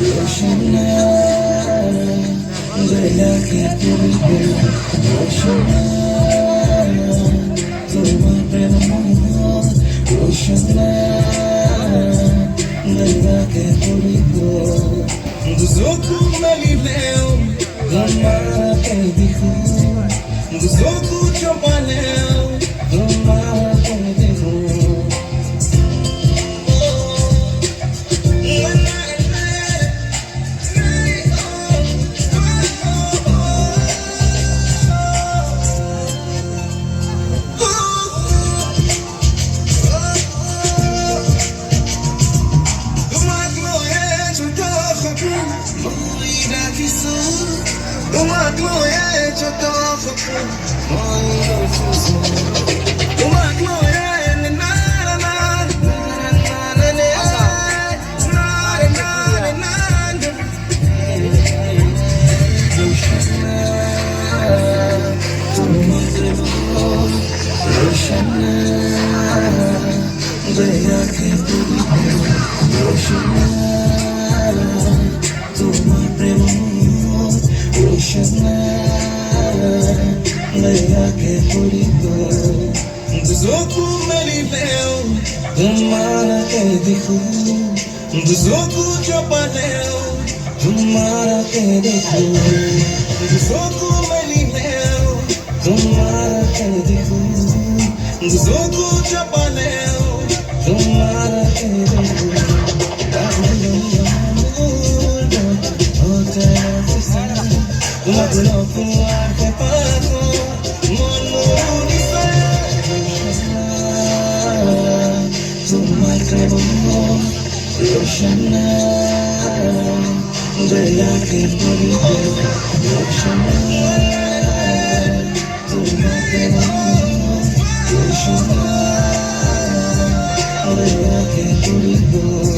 Roshana, Daya ke puri ho. Roshana, Tuma prema ho. Roshana, Daya ke puri ho. Duzoku malileo, Gamara ke dikhu. Duzoku chopaleo, Gamara ke dikhu. Duzoku malileo, Gamara ke dikhu. Duzoku chopaleo, Gamara ke dikhu. Duzoku malileo, Gamara ke dikhu. Duzoku chopaleo, Gamara ke dikhu. Roshana, Daya ke puri ho. Roshana, Tuma prema ho. Roshana, Daya ke puri ho.